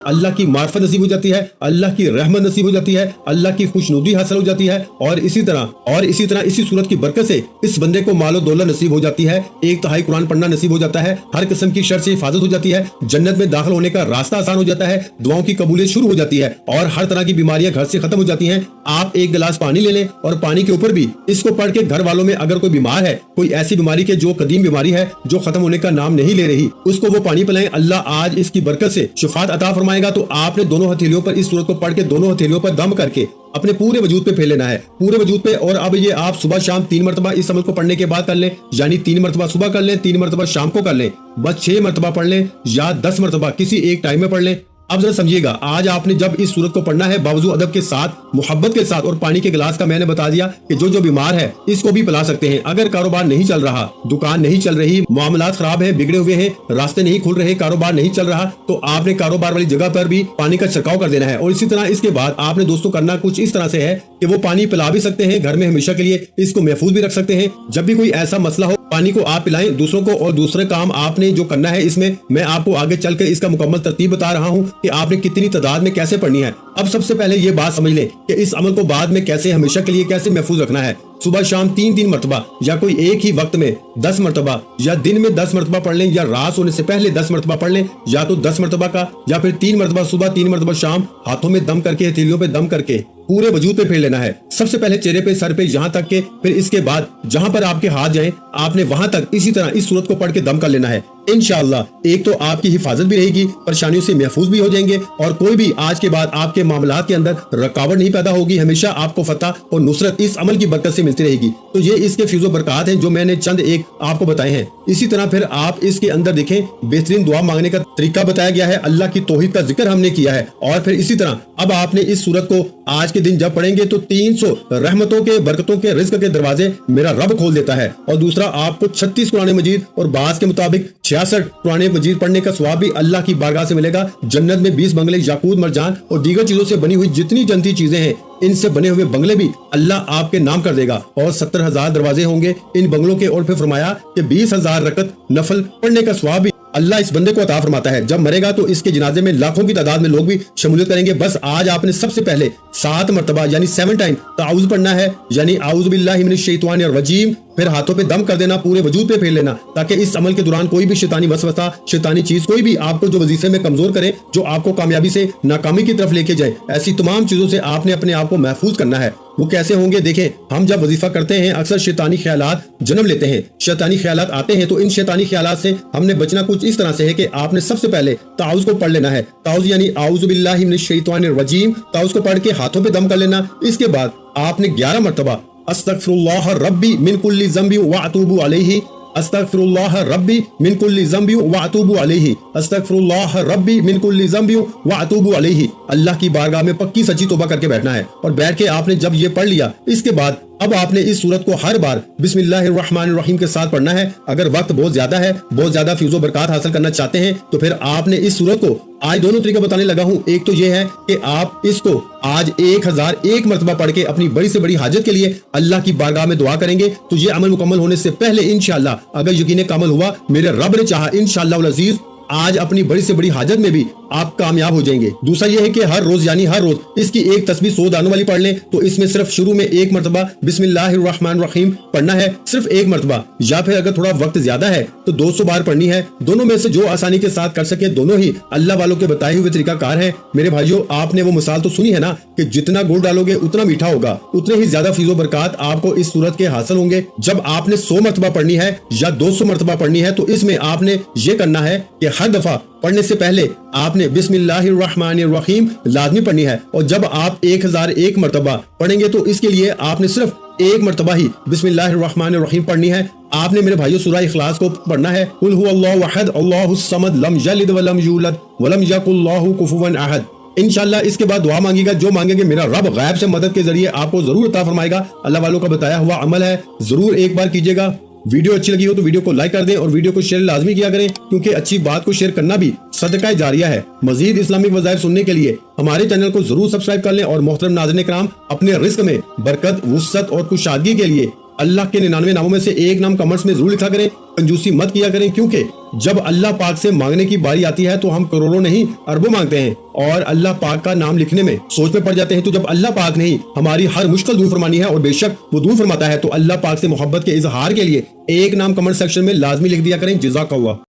अल्लाह की मार्फत नसीब हो जाती है, अल्लाह की रहमत नसीब हो जाती है, अल्लाह की खुशनुदी हासिल हो जाती है और इसी तरह इसी सूरत की बरकत से इस बंदे को मालो दौलत नसीब हो जाती है, 1/3 कुरान पढ़ना नसीब हो जाता है, हर किस्म की शर से हिफाजत हो जाती है, जन्नत में दाखिल होने का रास्ता आसान हो जाता है, दुआओं की कबूलियत शुरू हो जाती है और हर तरह की बीमारियां घर से खत्म हो जाती हैं। आप एक गिलास पानी ले लें और पानी के ऊपर भी इसको पढ़ के घर वालों में अगर कोई बीमार है, कोई ऐसी बीमारी के जो कदीम बीमारी है जो खत्म होने का नाम नहीं ले रही, उसको वो पानी पिलाएं, अल्लाह आज इसकी बरकत से शिफात अता फरमाएगा। तो आपने दोनों हथेलियों पर इस सूरत को पढ़ के दोनों हथेलियों पर दम करके अपने पूरे वजूद पे फेर लेना है, पूरे वजूद पे। और अब ये आप सुबह शाम 3 मरतबा इस अमल को पढ़ने के बाद कर लें, यानी 3 मरतबा सुबह कर लें, 3 मरतबा शाम को कर लें, बस 6 मरतबा पढ़ लें या 10 मरतबा किसी एक टाइम में पढ़ लें। अब जरा समझिएगा, आज आपने जब इस सूरत को पढ़ना है बावजू अदब के साथ, मोहब्बत के साथ, और पानी के गिलास का मैंने बता दिया कि जो बीमार है इसको भी पिला सकते हैं। अगर कारोबार नहीं चल रहा, दुकान नहीं चल रही, मामलात खराब है, बिगड़े हुए हैं, रास्ते नहीं खुल रहे, कारोबार नहीं चल रहा, तो आपने कारोबार वाली जगह पर भी पानी का छिड़काव कर देना है। और इसी तरह इसके बाद आपने दोस्तों करना कुछ इस तरह से है कि वो पानी पिला भी सकते हैं घर में हमेशा के लिए, इसको महफूज भी रख सकते हैं। जब भी कोई ऐसा मसला हो, पानी को आप पिलाएं दूसरों को। और दूसरे काम आपने जो करना है, इसमें मैं आपको आगे चलकर इसका मुकम्मल तरतीब बता रहा हूँ कि आपने कितनी तादाद में कैसे पढ़नी है। अब सबसे पहले ये बात समझ लें कि इस अमल को बाद में कैसे हमेशा के लिए कैसे महफूज रखना है। सुबह शाम 3-3 मरतबा या कोई एक ही वक्त में 10 मरतबा, या दिन में 10 मरतबा पढ़ लें, या रात सोने से पहले 10 मरतबा पढ़ लें, या तो 10 मरतबा का, या फिर 3 मरतबा सुबह 3 मरतबा शाम, हाथों में दम करके हथेलियों पे दम करके पूरे वजूद पे फेर लेना है। सबसे पहले चेहरे पे, सर पे, यहाँ तक के, फिर इसके बाद जहां पर आपके हाथ जाएं आपने वहां तक इसी तरह इस सूरत को पढ़ के दम कर लेना है। इंशाअल्लाह एक तो आपकी हिफाजत भी रहेगी, परेशानियों से महफूज भी हो जाएंगे और कोई भी आज के बाद आपके मामलात के अंदर रुकावट नहीं पैदा होगी। हमेशा आपको फतह और नुसरत इस अमल की बरकत से मिलती रहेगी। तो ये इसके फीज़ो बरकत हैं जो मैंने चंद एक आपको बताए हैं। इसी तरह फिर आप इसके अंदर देखें, बेहतरीन दुआ मांगने का तरीका बताया गया है, अल्लाह की तौहीद का जिक्र हमने किया है। और फिर इसी तरह अब आपने इस सूरत को आज के दिन जब पढ़ेंगे तो 300 रहमतों के, बरकतों के, रिज़्क के दरवाजे मेरा रब खोल देता है। और दूसरा, आपको 36 कुरान मजीद और बास के मुताबिक 66 कुरान मजीद पढ़ने का सवाब भी अल्लाह की बारगाह से मिलेगा। जन्नत में 20 बंगले याकूत, मरजान और दीगर चीजों से बनी हुई जितनी जन्नती चीजें हैं, इनसे बने हुए बंगले भी अल्लाह आपके नाम कर देगा। और 70,000 दरवाजे होंगे इन बंगलों के। और फिर फरमाया कि 20,000 रकत नफल पढ़ने का सवाब भी अल्लाह इस बंदे को अता फरमाता है। जब मरेगा तो इसके जनाजे में लाखों की तादाद में लोग भी शमूलियत करेंगे। बस आज आपने सबसे पहले 7 मरतबा यानी 7 टाइम ताउज़ पढ़ना है, यानी आऊज़ु बिल्लाहि मिनश शैतानिर रजीम। फिर हाथों पे दम कर देना, पूरे वजूद पे फेर लेना, ताकि इस अमल के दौरान कोई भी शैतानी वसवसा, शैतानी चीज, कोई भी आपको जो वजीफे में कमजोर करे, जो आपको कामयाबी से नाकामी की तरफ लेके जाए, ऐसी तमाम चीजों से आपने अपने आप को महफूज करना है। वो कैसे होंगे देखें, हम जब वजीफा करते हैं अक्सर शैतानी ख्यालात जन्म लेते हैं, शैतानी ख्यालात आते हैं। तो इन शैतानी ख्यालात से हमने बचना कुछ इस तरह से है कि आपने सबसे पहले ताउज़ को पढ़ लेना है। ताउज़ यानी आऊज़ु बिल्लाहि मिनश शैतानिर रजीम, ताउज़ को पढ़ के हाथों पे दम कर लेना। इसके बाद आपने 11 मरतबा अस्तगफिरुल्लाह रब्बी मिन कुल्ली ज़ंबि व अतूबु अलैहि, अस्तगफिरुल्लाह रब्बी मिन कुल्ली ज़ंबि व अतूबु अलैहि, अस्तगफिरुल्लाह रब्बी मिन कुल्ली ज़ंबि व अतूबु अलैहि। अल्लाह की बारगाह में पक्की सच्ची तौबा करके बैठना है। और बैठ के आपने जब ये पढ़ लिया, इसके बाद अब आपने इस सूरत को हर बार बिस्मिल्लाहिर्रहमानिर्रहीम के साथ पढ़ना है। अगर वक्त बहुत ज्यादा है, बहुत ज्यादा फीज़ो बरकत हासिल करना चाहते हैं, तो फिर आपने इस सूरत को आज दोनों तरीका बताने लगा हूँ। एक तो ये है कि आप इसको आज 1001 मरतबा पढ़ के अपनी बड़ी से बड़ी हाजत के लिए अल्लाह की बारगाह में दुआ करेंगे। तो ये अमल मुकम्मल होने से पहले इंशाअल्लाह, अगर यकीन कामल हुआ, मेरे रब ने चाहा, इंशाअल्लाह अज़ीज आज अपनी बड़ी से बड़ी हाजत में भी आप कामयाब हो जाएंगे। दूसरा यह है कि हर रोज यानी हर रोज इसकी एक तस्बीह 100 दानों वाली पढ़ लें। तो इसमें सिर्फ शुरू में 1 मरतबा बिस्मिल्लाहिर्रहमानिर्रहीम पढ़ना है, सिर्फ 1 मरतबा, या फिर अगर थोड़ा वक्त ज्यादा है तो 200 बार पढ़नी है। दोनों में से जो आसानी के साथ कर सके, दोनों ही अल्लाह वालों के बताए हुए तरीकाकार है। मेरे भाइयों, आपने वो मिसाल तो सुनी है ना कि जितना गुड़ डालोगे उतना मीठा होगा, उतने ही ज्यादा फीज़ो बरकत आपको इस सूरत के हासिल होंगे। जब आपने 100 मरतबा पढ़नी है या 200 मरतबा पढ़नी है, तो इसमें आपने ये करना है कि हर दफा पढ़ने से पहले आपने बिस्मिल्लाहिर्रहमानिर्रहीम लाजमी पढ़नी है। और जब आप 1001 मरतबा पढ़ेंगे तो इसके लिए आपने सिर्फ 1 मरतबा ही बिस्मिल्लाहिर्रहमानिर्रहीम पढ़नी है। आपने मेरे भाइयों सूरह इखलास को पढ़ना है, कुल हुवल्लाहु अहद अल्लाहुस समद लम यलिद वलम यूलद वलम यकुल लहू कुफुवन अहद। इंशाअल्लाह इसके बाद दुआ मांगेगा, जो मांगेंगे मेरा रब गैब से मदद के जरिए आपको जरूर अता फरमाएगा। अल्लाह वालों का बताया हुआ अमल है, जरूर एक बार कीजिएगा। वीडियो अच्छी लगी हो तो वीडियो को लाइक कर दें और वीडियो को शेयर लाजमी किया करें, क्योंकि अच्छी बात को शेयर करना भी सदका जारिया है। मजीद इस्लामिक वज़ाइफ सुनने के लिए हमारे चैनल को जरूर सब्सक्राइब कर लें। और मोहतरम नाज़रीन किराम, अपने रिस्क में बरकत, वुसअत और कुशादगी के लिए अल्लाह के 99 नामों में से एक नाम कमेंट्स में जरूर लिखा करें। कंजूसी मत किया करें, क्योंकि جب اللہ پاک سے مانگنے کی باری آتی ہے تو ہم کروڑوں نہیں اربوں مانگتے ہیں اور اللہ پاک کا نام لکھنے میں سوچ میں پڑ جاتے ہیں۔ تو جب اللہ پاک نے ہماری ہر مشکل دور فرمانی ہے اور بے شک وہ دور فرماتا ہے، تو اللہ پاک سے محبت کے اظہار کے لیے ایک نام کمنٹ سیکشن میں لازمی لکھ دیا کریں۔ جزاک اللہ۔